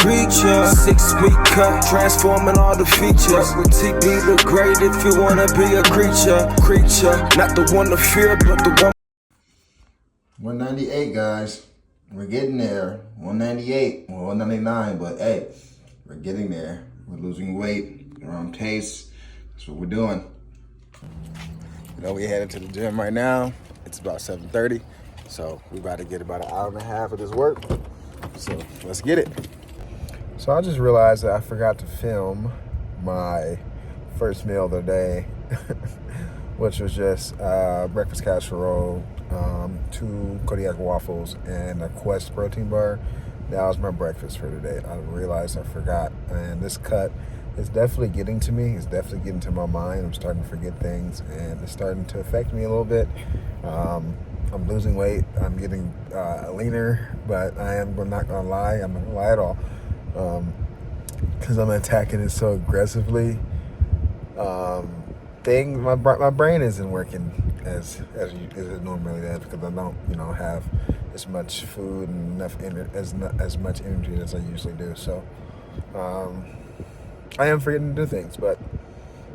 preacher. 6-week cut, transforming all the features. With TB look great if you wanna be a creature. Not the one to fear, but the one. 198, guys. We're getting there. 198, well, 199, but hey, we're getting there. We're losing weight. We're on pace. That's what we're doing. You know, we headed to the gym right now. It's about 7:30, so we about to get about an hour and a half of this work. So let's get it. So I just realized that I forgot to film my first meal of the day, which was just breakfast casserole, 2 Kodiak waffles, and a Quest protein bar. That was my breakfast for today. I realized I forgot, and this cut is definitely getting to me. It's definitely getting to my mind. I'm starting to forget things, and it's starting to affect me a little bit. I'm losing weight. I'm getting leaner, but I'm not gonna lie. I'm not gonna lie at all, because I'm attacking it so aggressively. My brain isn't working as it normally does, because I don't have as much food and as much energy as I usually do. So I am forgetting to do things, but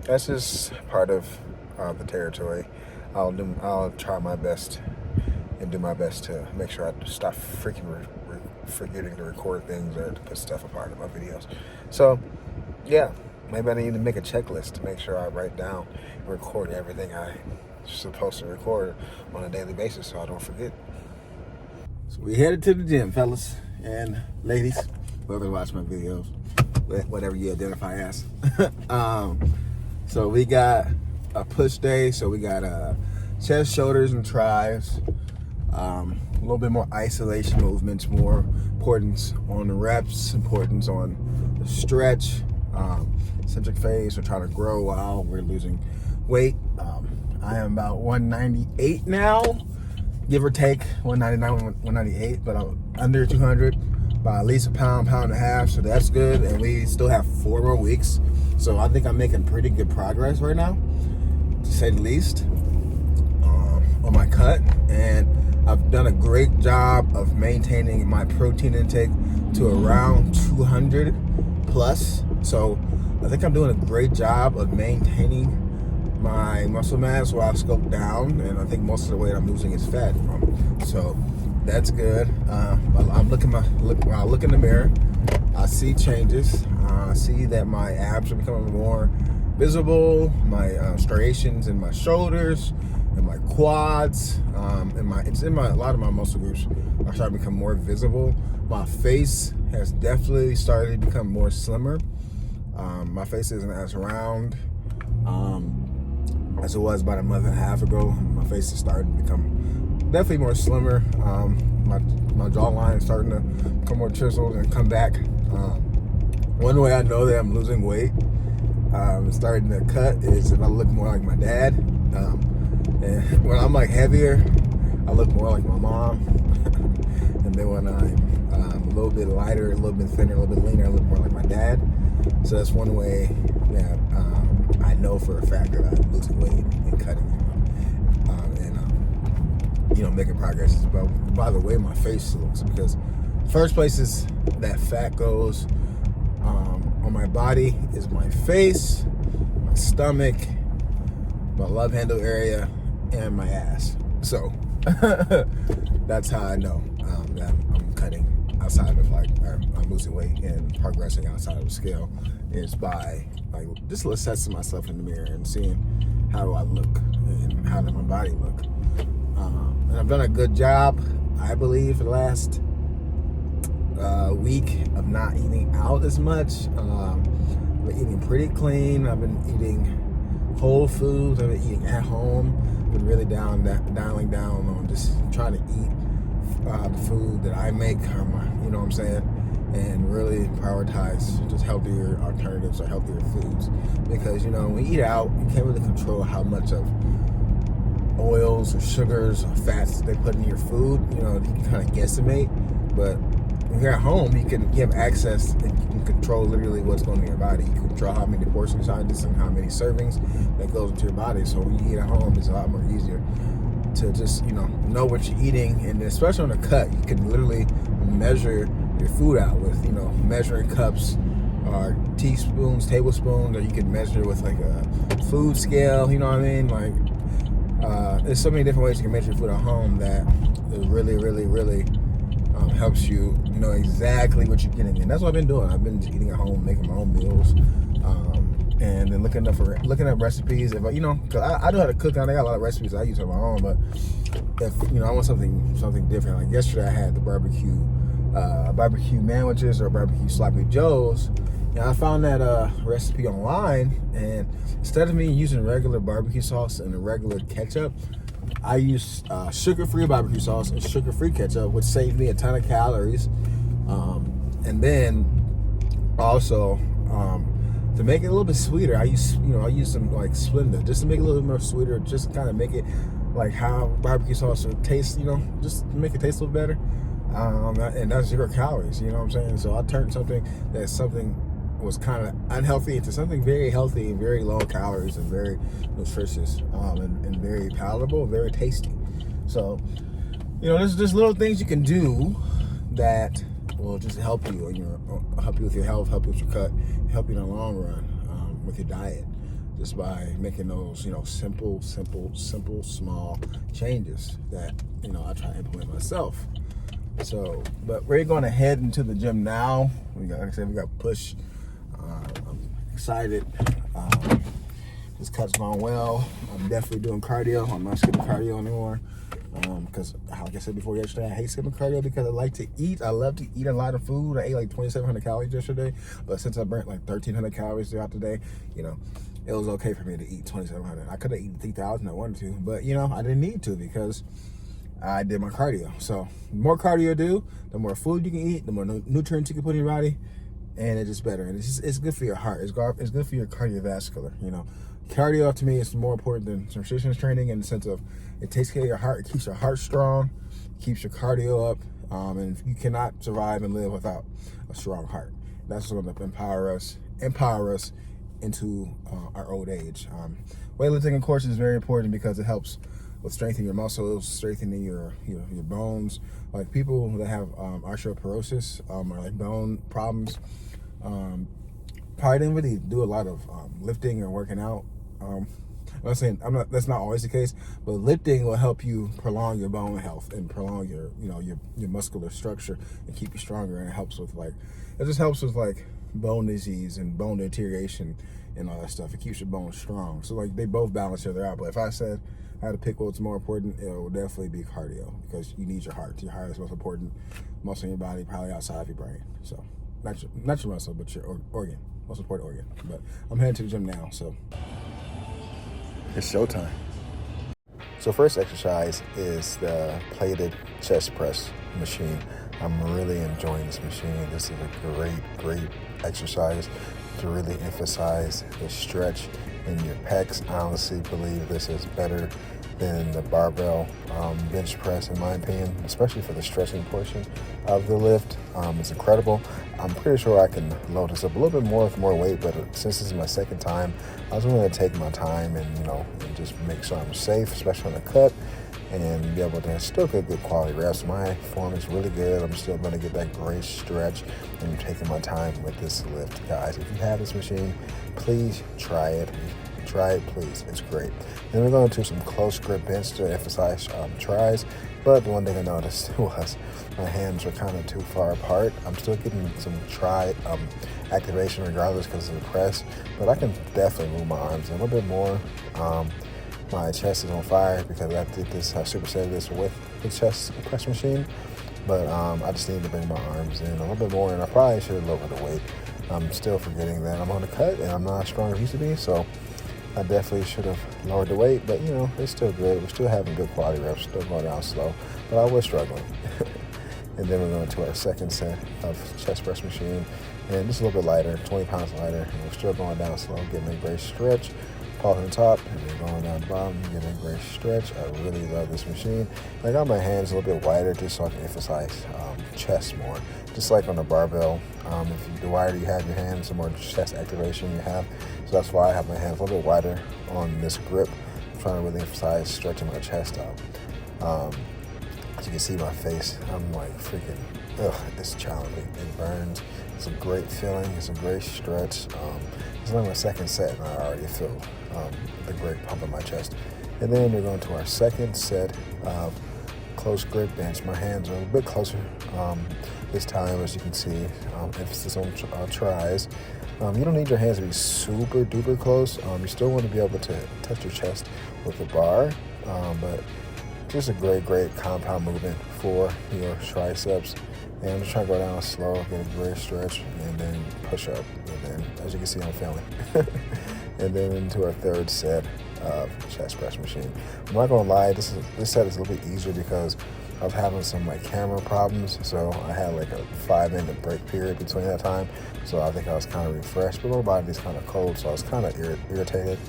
that's just part of the territory. I'll try my best and do my best to make sure I stop freaking forgetting to record things or to put stuff apart in my videos. So yeah, maybe I need to make a checklist to make sure I write down and record everything I'm supposed to record on a daily basis so I don't forget. So we headed to the gym, fellas and ladies, whoever watch my videos, whatever you identify as. So we got a push day, so we got chest, shoulders, and tries. A little bit more isolation movements, more importance on the reps, importance on the stretch. Eccentric phase, we're trying to grow while we're losing weight. I am about 198 now, give or take 199, 198, but I'm under 200 by at least a pound and a half, so that's good. And we still have 4 more weeks, so I think I'm making pretty good progress right now, to say the least, on my cut. And I've done a great job of maintaining my protein intake to around 200 plus. So I think I'm doing a great job of maintaining my muscle mass while I sculpt down, and I think most of the weight I'm losing is fat. So that's good. When I look in the mirror, I see changes. I see that my abs are becoming more visible, my striations in my shoulders and my quads, it's in a lot of my muscle groups are starting to become more visible. My face has definitely started to become more slimmer. My face isn't as round as it was about a month and a half ago. My face is starting to become definitely more slimmer. My jawline is starting to become more chiseled and come back. One way I know that I'm losing weight, starting to cut, is if I look more like my dad. And when I'm like heavier, I look more like my mom. And then when I'm a little bit lighter, a little bit thinner, a little bit leaner, I look more like my dad. So that's one way that I know for a fact that I'm losing weight and cutting, and making progress is by the way my face looks. Because first places that fat goes on my body is my face, my stomach, my love handle area, and my ass. So that's how I know that I'm cutting outside of I'm losing weight and progressing outside of the scale, is by just assessing myself in the mirror and seeing how do I look and how does my body look. And I've done a good job, I believe, for the last week of not eating out as much. I've been eating pretty clean. I've been eating whole foods. I've been eating at home. Been really dialing down on just trying to eat the food that I make, you know what I'm saying, and really prioritize just healthier alternatives or healthier foods. Because when we eat out, you can't really control how much of oils or sugars or fats they put in your food. You can kind of guesstimate, but when you're at home, you have access and you can control literally what's going in your body. You can control how many portion sizes and how many servings that goes into your body. So when you eat at home, it's a lot more easier to just know what you're eating. And especially on a cut, you can literally measure your food out with, you know, measuring cups or teaspoons, tablespoons, or you can measure with like a food scale, you know what I mean? Like, there's so many different ways you can measure food at home that it really, really, really helps you know exactly what you're getting in. That's what I've been doing. I've been just eating at home, making my own meals, and then looking up recipes. If you know, because I know how to cook. I got a lot of recipes I use on my own, but if you know, I want something different. Like yesterday, I had the barbecue sandwiches or barbecue sloppy joes. And I found that recipe online, and instead of me using regular barbecue sauce and a regular ketchup, I use sugar-free barbecue sauce and sugar-free ketchup, which saved me a ton of calories. And then also to make it a little bit sweeter, I use some like Splenda just to make it a little bit more sweeter, just kind of make it like how barbecue sauce would taste, you know, just to make it taste a little better. And that's 0 calories, you know what I'm saying? So I turned something was kind of unhealthy into something very healthy and very low calories and very nutritious, and very palatable, very tasty. So, you know, there's just little things you can do that will just help you, help you with your health, help you with your cut, help you in the long run with your diet, just by making those, you know, simple, small changes that, you know, I try to implement myself. So, but we're going to head into the gym now. Like I said, we got push. I'm excited. This cut's going well. I'm definitely doing cardio. I'm not skipping cardio anymore. Because, like I said before yesterday, I hate skipping cardio because I like to eat. I love to eat a lot of food. I ate like 2,700 calories yesterday. But since I burnt like 1,300 calories throughout the day, you know, it was okay for me to eat 2,700. I could have eaten 3,000 if I wanted to. But, you know, I didn't need to because I did my cardio. So the more cardio you do, the more food you can eat, the more nutrients you can put in your body, and it's just better. And it's good for your heart. It's good for your cardiovascular. You know, cardio to me is more important than resistance training in the sense of it takes care of your heart. It keeps your heart strong, keeps your cardio up, and you cannot survive and live without a strong heart. That's what's going to empower us into our old age. Weightlifting, of course, is very important because it helps with strengthening your muscles, strengthening your bones. Like people that have osteoporosis or like bone problems, probably didn't really do a lot of lifting or working out. That's not always the case, but lifting will help you prolong your bone health and prolong your muscular structure and keep you stronger. And it helps with bone disease and bone deterioration and all that stuff. It keeps your bones strong. So like they both balance each other out. But if I said I had to pick what's more important, it would definitely be cardio because you need your heart. Your heart is the most important muscle in your body, probably outside of your brain. So not your muscle, but your organ, most important organ. But I'm heading to the gym now, so it's showtime. So first exercise is the plated chest press machine. I'm really enjoying this machine. This is a great exercise to really emphasize the stretch in your pecs. I honestly believe this is better than the barbell bench press in my opinion, especially for the stretching portion of the lift. It's incredible. I'm pretty sure I can load this up a little bit more with more weight, but since this is my second time, I was going to take my time and and just make sure I'm safe, especially on the cut, and be able to still get good quality reps. My form is really good. I'm still going to get that great stretch, and I'm taking my time with this lift. Guys, if you have this machine, please try it. Try it, please. It's great. Then we're going to do some close grip bench to emphasize tries. But the one thing I noticed was my hands were kind of too far apart. I'm still getting some try activation regardless because of the press, but I can definitely move my arms in a little bit more. My chest is on fire because I did this, I supersetted this with the chest press machine, but I just need to bring my arms in a little bit more, and I probably should have lowered the weight. I'm still forgetting that I'm on the cut and I'm not as strong as I used to be, so I definitely should have lowered the weight, but it's still good. We're still having good quality reps, still going down slow, but I was struggling. And then we're going to our second set of chest press machine, and just a little bit lighter, 20 pounds lighter, and we're still going down slow, getting a great stretch. Pause on the top, and then going down the bottom, getting a great stretch. I really love this machine. I got my hands a little bit wider just so I can emphasize chest more. Just like on the barbell, the wider you have your hands, the more chest activation you have. So that's why I have my hands a little bit wider on this grip. I'm trying to really emphasize stretching my chest out. As you can see my face, I'm like freaking it's challenging. It burns. It's a great feeling. It's a great stretch. It's only my second set, and I already feel the great pump in my chest. And then we're going to our second set of close grip bench. My hands are a bit closer this time, as you can see. Emphasis on tries. You don't need your hands to be super duper close. You still want to be able to touch your chest with the bar, but just a great compound movement for your triceps. And I'm just trying to go down slow, get a great stretch, and then push up. And then, as you can see, I'm failing. And then into our third set of chest press machine. I'm not gonna lie, this set is a little bit easier because I was having some camera problems, so I had like a 5-minute break period between that time. So I think I was kind of refreshed, but my body's kind of cold, so I was kind of irritated.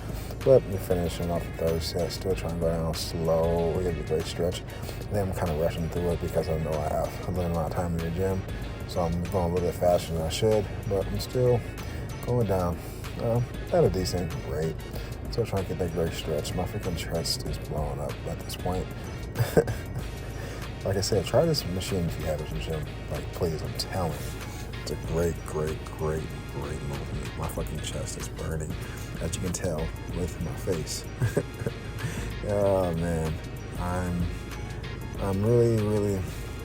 But we're finishing off the third set, still trying to go down slow. We're getting a great stretch. And then I'm kind of rushing through it because I know I have a limited amount of time in the gym. So I'm going a little bit faster than I should, but I'm still going down at a decent rate. Still trying to get that great stretch. My freaking chest is blowing up at this point. Like I said, try this machine if you have it in your gym. Like, please, I'm telling you. It's a great movement. My fucking chest is burning, as you can tell with my face. Oh man, I'm really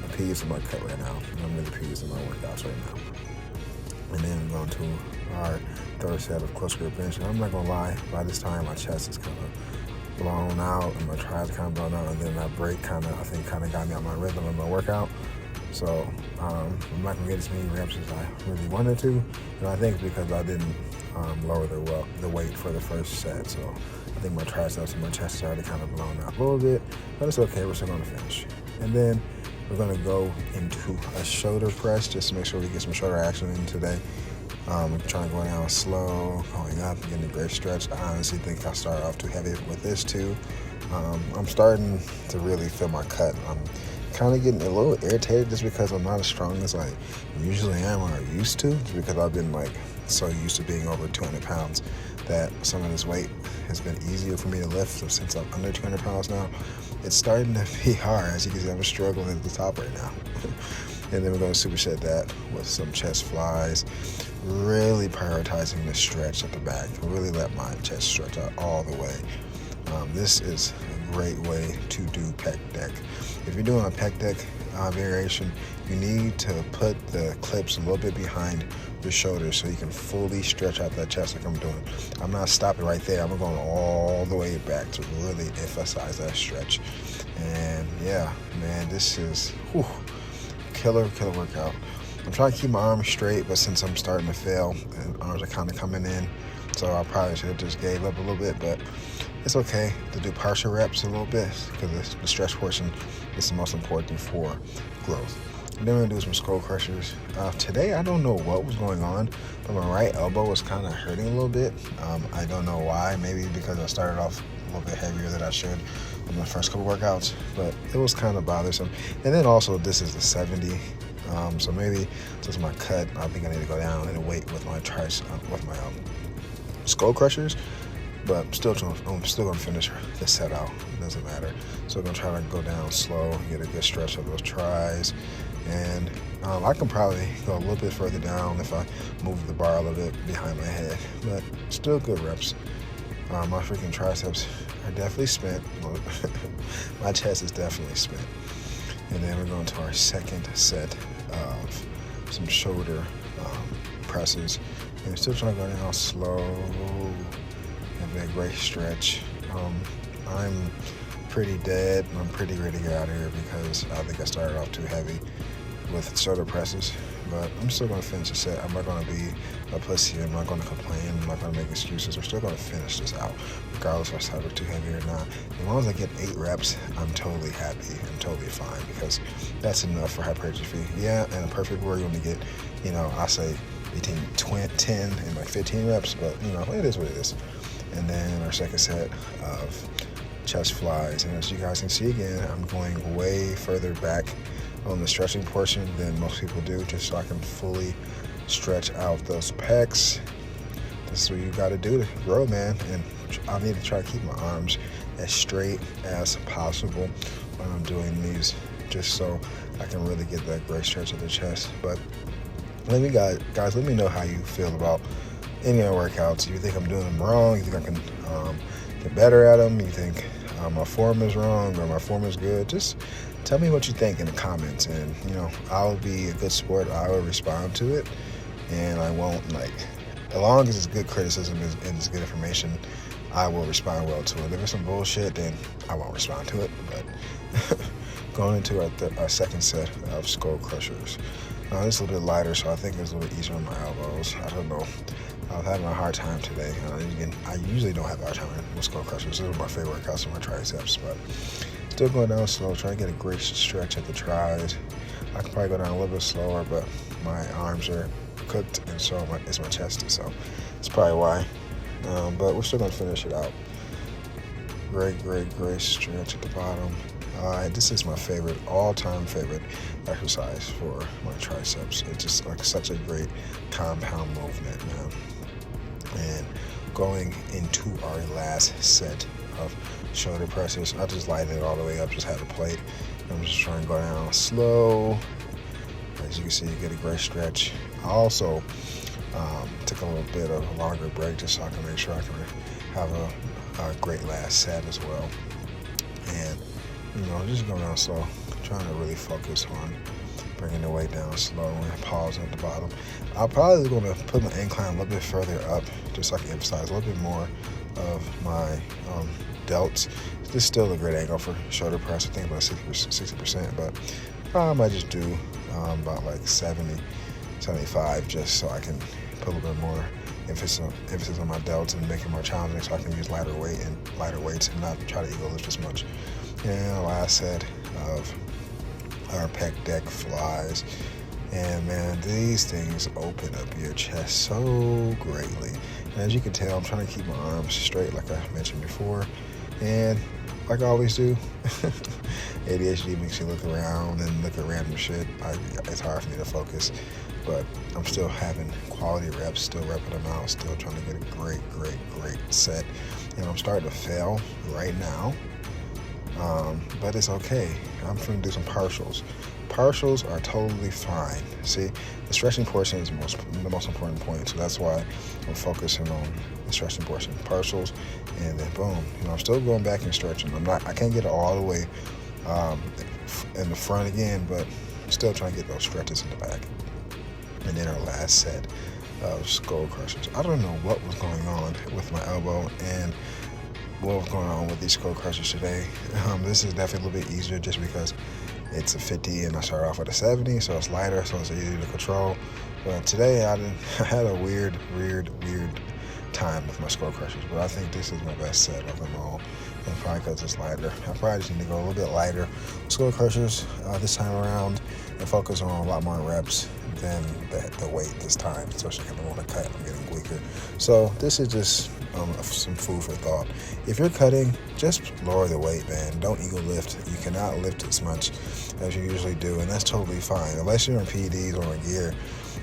appeased with my cut right now. I'm really appeased with my workouts right now. And then we're going to our third set of close grip bench. And I'm not gonna lie, by this time my chest is kind of blown out and my triceps kind of blown out, and then that break I think got me out my rhythm of my workout. So I'm not gonna get as many reps as I really wanted to, and I think it's because I didn't lower the weight for the first set. So I think my triceps and my chest are already kind of blown out a little bit, but it's okay. We're still gonna finish, and then we're gonna go into a shoulder press just to make sure we get some shoulder action in today. I'm trying to go down slow, going up, getting a great stretch. I honestly think I started off too heavy with this too. I'm starting to really feel my cut. I'm kind of getting a little irritated just because I'm not as strong as I usually am or used to, just because I've been so used to being over 200 pounds that some of this weight has been easier for me to lift. So since I'm under 200 pounds now, it's starting to be hard. As you can see, I'm struggling at the top right now. And then we're going to superset that with some chest flies, really prioritizing the stretch at the back, really let my chest stretch out all the way. This is a great way to do pec deck. If you're doing a pec deck variation, you need to put the clips a little bit behind your shoulders so you can fully stretch out that chest like I'm doing. I'm not stopping right there. I'm going all the way back to really emphasize that stretch. And yeah, man, this is killer workout. I'm trying to keep my arms straight, but since I'm starting to fail and arms are kind of coming in, so I probably should have just gave up a little bit, but it's okay to do partial reps a little bit because the stretch portion is the most important for growth. And then we're gonna do some skull crushers. Today, I don't know what was going on, but my right elbow was kind of hurting a little bit. I don't know why, maybe because I started off a little bit heavier than I should in my first couple workouts, but it was kind of bothersome. And then also, this is the 70. So maybe just my cut, I think I need to go down in weight with my skull crushers, but I'm still gonna finish this set out. It doesn't matter. So I'm gonna try to go down slow, get a good stretch of those tries, and I can probably go a little bit further down if I move the bar a little bit behind my head, but still good reps. My freaking triceps are definitely spent. My chest is definitely spent. And then we're going to our second set of some shoulder presses. And we're still trying to go down slow, have a great stretch. I'm pretty dead. I'm pretty ready to get out of here because I think I started off too heavy with shoulder presses. But I'm still going to finish the set. I'm not going to be a pussy. I'm not going to complain. I'm not going to make excuses. We're still going to finish this out, regardless if I start too heavy or not. As long as I get 8 reps, I'm totally happy. I'm totally fine because that's enough for hypertrophy. Yeah, in a perfect world, you only get, I say between 10 and 15 reps, but, it is what it is. And then our second set of chest flies. And as you guys can see again, I'm going way further back on the stretching portion than most people do, just so I can fully stretch out those pecs. This is what you got to do to grow, man. And I need to try to keep my arms as straight as possible when I'm doing these just so I can really get that great stretch of the chest. But guys, let me know how you feel about any of the workouts. You think I'm doing them wrong? You think I can get better at them? You think my form is wrong or my form is good? Just tell me what you think in the comments, and I'll be a good sport. I will respond to it, and I won't as long as it's good criticism and it's good information, I will respond well to it. If it's some bullshit, then I won't respond to it. But going into our second set of skull crushers. This is a little bit lighter, so I think it's a little bit easier on my elbows. I don't know. I was having a hard time today. I usually don't have a hard time with skull crushers. This is my favorite workouts for my triceps, but still going down slow, trying to get a great stretch at the tris. I can probably go down a little bit slower, but my arms are cooked, and so it's my chest, so that's probably why. But we're still going to finish it out. Great stretch at the bottom. This is my all-time favorite exercise for my triceps. It's just such a great compound movement, man. And going into our last set of shoulder presses, I just lightened it all the way up, just had a plate. I'm just trying to go down slow. As you can see, you get a great stretch. I also took a little bit of a longer break just so I can make sure I can have a great last set as well. And just going down slow, trying to really focus on bringing the weight down slow and pause at the bottom. I'm probably going to put my incline a little bit further up just so I can emphasize a little bit more of my delts. This is still a great angle for shoulder press. I think about 60%, but I might just do about 70, 75 just so I can put a little bit more emphasis on my delts and make it more challenging so I can use lighter weights and not try to ego lift as much. And the last set of our pec deck flies. And man, these things open up your chest so greatly. And as you can tell, I'm trying to keep my arms straight like I mentioned before. And like I always do, ADHD makes you look around and look at random shit. It's hard for me to focus, but I'm still having quality reps, still repping them out, still trying to get a great set. And I'm starting to fail right now. But it's okay. I'm going to do some partials. Partials are totally fine. See, the stretching portion is the most important point, so that's why I'm focusing on the stretching portion. Partials, and then boom. I'm still going back and stretching. I can't get it all the way in the front again, but I'm still trying to get those stretches in the back. And then our last set of skull crushers. I don't know what was going on with my elbow and what was going on with these skull crushers today. This is definitely a little bit easier just because it's a 50 and I start off with a 70, so it's lighter, so it's easier to control. But today I had a weird time with my skull crushers, but I think this is my best set of them all. And probably because it's lighter. I probably just need to go a little bit lighter skull crushers this time around and focus on a lot more reps than the weight this time, especially because I want to cut. I'm getting weaker. So this is just some food for thought. If you're cutting, just lower the weight, man. Don't ego lift. You cannot lift as much as you usually do, and that's totally fine. Unless you're in PEDs or in gear,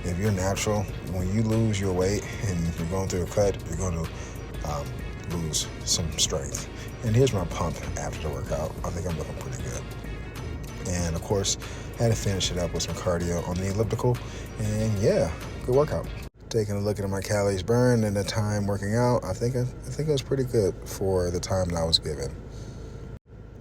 if you're natural, when you lose your weight and you're going through a cut, you're going to lose some strength. And here's my pump after the workout. I think I'm looking pretty good. And of course, I had to finish it up with some cardio on the elliptical. And yeah, good workout. Taking a look at my calories burned and the time working out, I think it was pretty good for the time that I was given.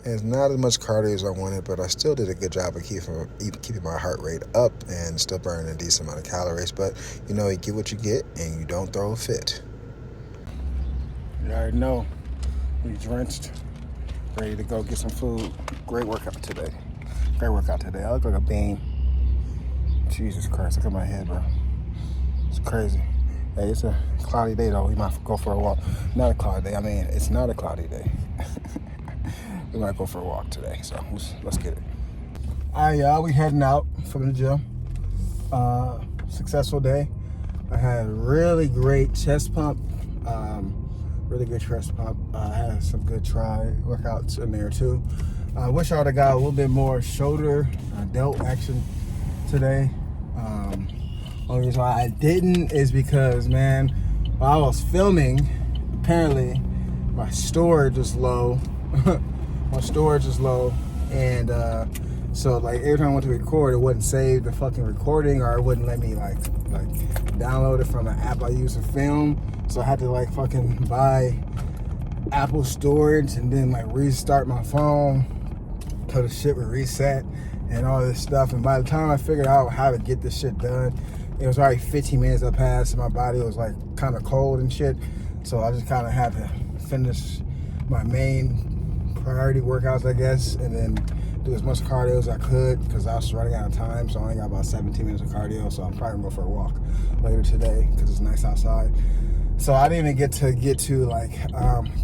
And it's not as much cardio as I wanted, but I still did a good job of keeping my heart rate up and still burning a decent amount of calories. But you get what you get, and you don't throw a fit. You already know. We drenched, ready to go get some food. Great workout today. I look like a bean. Jesus Christ, look at my head, bro. It's crazy. Hey, it's a cloudy day, though. We might go for a walk. Not a cloudy day. It's not a cloudy day. We might go for a walk today, so let's get it. All right, y'all. We heading out from the gym. Successful day. I had a really great chest pump. Really good chest pump. I had some good tri workouts in there too. I wish I would have got a little bit more shoulder delt action today. Only reason why I didn't is because, man, while I was filming, apparently my storage is low. And So like every time I went to record, it wouldn't save the fucking recording, or it wouldn't let me like download it from an app I use to film. So I had to like fucking buy Apple storage and then like restart my phone till the shit would reset and all this stuff. And by the time I figured out how to get this shit done, it was already 15 minutes that passed and my body was like kind of cold and shit. So I just kind of had to finish my main priority workouts, I guess, and then do as much cardio as I could because I was running out of time. So I only got about 17 minutes of cardio. So I'm probably gonna go for a walk later today because it's nice outside. So I didn't even get to like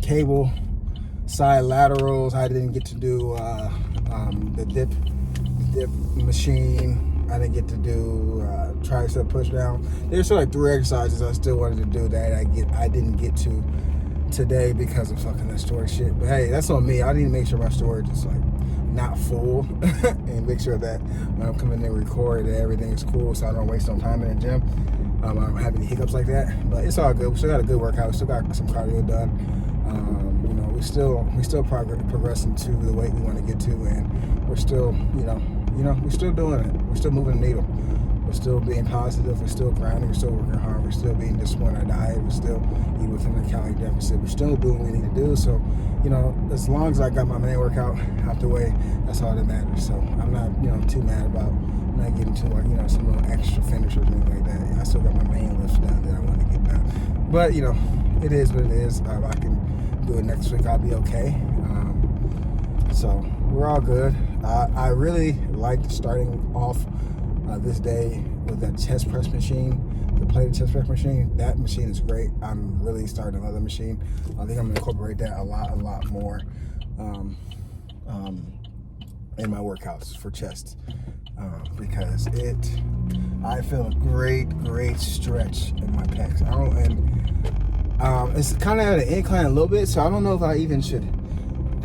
cable side laterals. I didn't get to do the dip machine. I didn't get to do tricep push down. There's still like 3 exercises I still wanted to do that I didn't get to today because of fucking that storage shit. But hey, that's on me. I need to make sure my storage is like not full and make sure that when I'm coming in and record that everything is cool so I don't waste no time in the gym. I don't have any hiccups like that, but it's all good. We still got a good workout. We still got some cardio done. You know, we still progressing to the weight we want to get to, and we're still, you know, we're still doing it. We're still moving the needle. We're still being positive. We're still grinding. We're still working hard. We're still being disciplined in our diet. We're still eating within the calorie deficit. We're still doing what we need to do. So, you know, as long as I got my main workout out the way, that's all that matters. So I'm not, you know, too mad about not getting to like, you know, some little extra finishers or anything like that. I still got my main lifts done that I want to get done. But, you know, it is what it is. If I can do it next week, I'll be okay. So we're all good. I really liked starting off this day with that chest press machine, the plated chest press machine. That machine is great. I'm really starting another machine. I think I'm going to incorporate that a lot more in my workouts for chest. Because I feel a great stretch in my pecs. It's kind of at an incline a little bit, so I don't know if I even should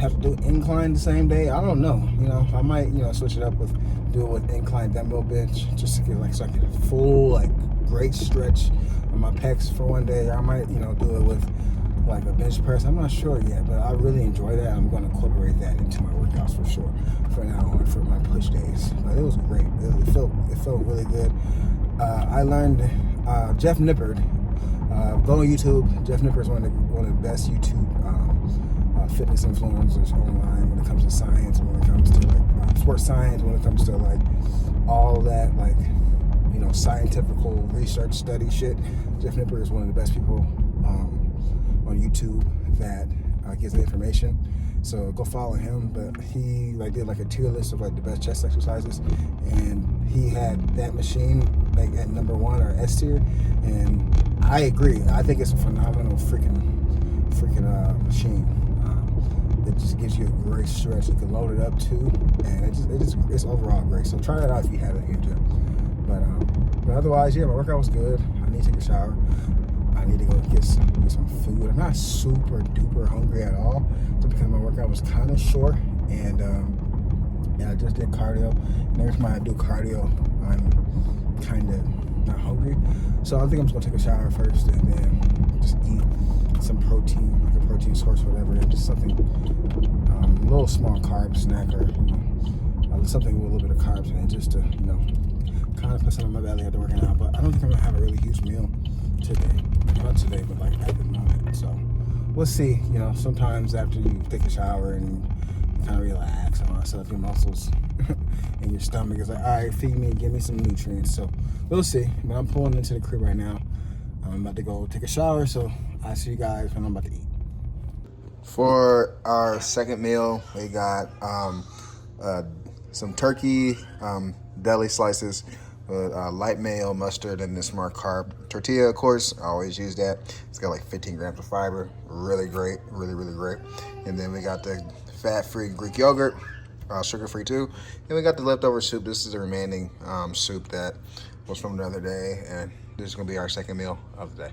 have to do incline the same day. I don't know. You know, I might, you know, switch it up do it with incline dumbbell bench just to get like so I get a full like great stretch on my pecs for one day. I might, you know, do it with like a bench press. I'm not sure yet, but I really enjoy that. I'm going to incorporate that into my workouts for sure from now on for my push days. But it was great. It felt really good. I learned Jeff Nippard. Go on YouTube. Jeff Nippard is one of the best YouTube fitness influencers online when it comes to science, when it comes to like sports science, when it comes to like all that like, you know, scientifical research study shit. Jeff Nippard is one of the best people on YouTube that gives the information. So go follow him. But he like did like a tier list of like the best chest exercises, and he had that machine like at number 1 or S tier, and I agree. I think it's a phenomenal freaking machine. It just gives you a great stretch. You can load it up too, and it's overall great. So try that out if you have it in your gym. But otherwise, yeah, my workout was good. I need to take a shower. I need to go get some food. I'm not super duper hungry at all, just because my workout was kind of short, and I just did cardio. And every time I do cardio, I'm kind of not hungry. So I think I'm just gonna take a shower first, and then just eat some protein, like a protein source, whatever, and just something, a little small carb snack, or something with a little bit of carbs in it, just to, you know, kind of put something in my belly after working out. But I don't think I'm gonna have a really huge meal today. Not today, but like at the moment. So we'll see. You know, sometimes after you take a shower and you kind of relax and all that stuff, your muscles and your stomach is like, all right, feed me, give me some nutrients. So we'll see. But I'm pulling into the crib right now. I'm about to go take a shower, so I'll see you guys when I'm about to eat. For our second meal, we got some turkey deli slices with light mayo, mustard, and the Smart Carb tortilla, of course. I always use that. It's got like 15 grams of fiber. Really great. Really great. And then we got the fat-free Greek yogurt, sugar-free too. And we got the leftover soup. This is the remaining soup that was from the other day. And this is going to be our second meal of the day.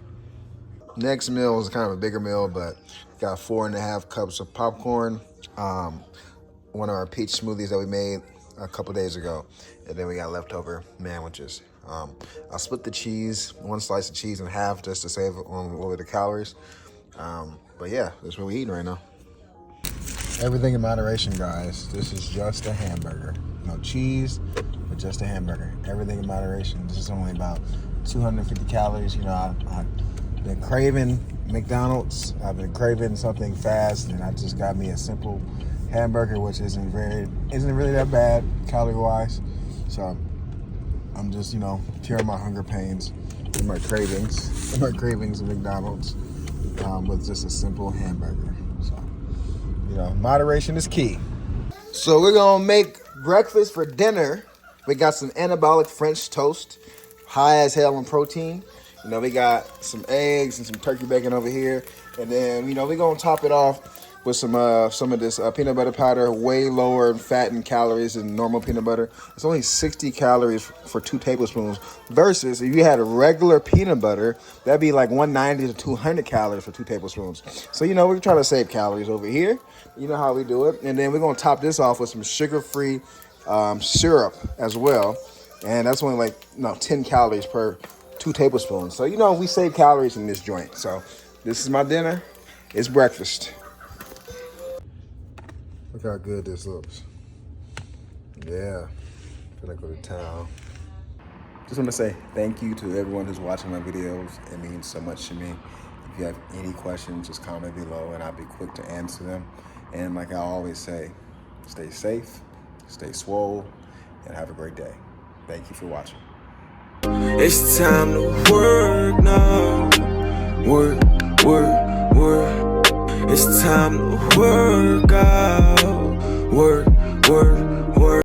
Next meal is kind of a bigger meal, but got 4.5 cups of popcorn, one of our peach smoothies that we made a couple days ago, and then we got leftover sandwiches. I split the cheese, one slice of cheese in half just to save on over the calories. But yeah, that's what we're eating right now. Everything in moderation, guys. This is just a hamburger. no cheese, but just a hamburger. Everything in moderation. This is only about 250 calories. You know, I've been craving McDonald's. I've been craving something fast, and I just got me a simple hamburger, which isn't really that bad calorie-wise. So I'm just, you know, curing my hunger pains and my cravings of McDonald's with just a simple hamburger. So, you know, moderation is key. So we're gonna make breakfast for dinner. We got some anabolic French toast, high as hell in protein. You know, we got some eggs and some turkey bacon over here, and then, you know, we're gonna top it off with some of this peanut butter powder, way lower in fat and calories than normal peanut butter. It's only 60 calories for 2 tablespoons, versus if you had a regular peanut butter, that'd be like 190 to 200 calories for 2 tablespoons. So, you know, we're trying to save calories over here. You know how we do it. And then we're gonna top this off with some sugar-free syrup as well. And that's only like 10 calories per 2 tablespoons. So, you know, we save calories in this joint. So this is my dinner. It's breakfast. Look how good this looks. Yeah, gonna go to town. Just want to say thank you to everyone who's watching my videos. It means so much to me. If you have any questions, just comment below and I'll be quick to answer them. And like I always say, stay safe, stay swole, and have a great day. Thank you for watching. It's time to work now. Work, work, work. It's time to work out. Work, work,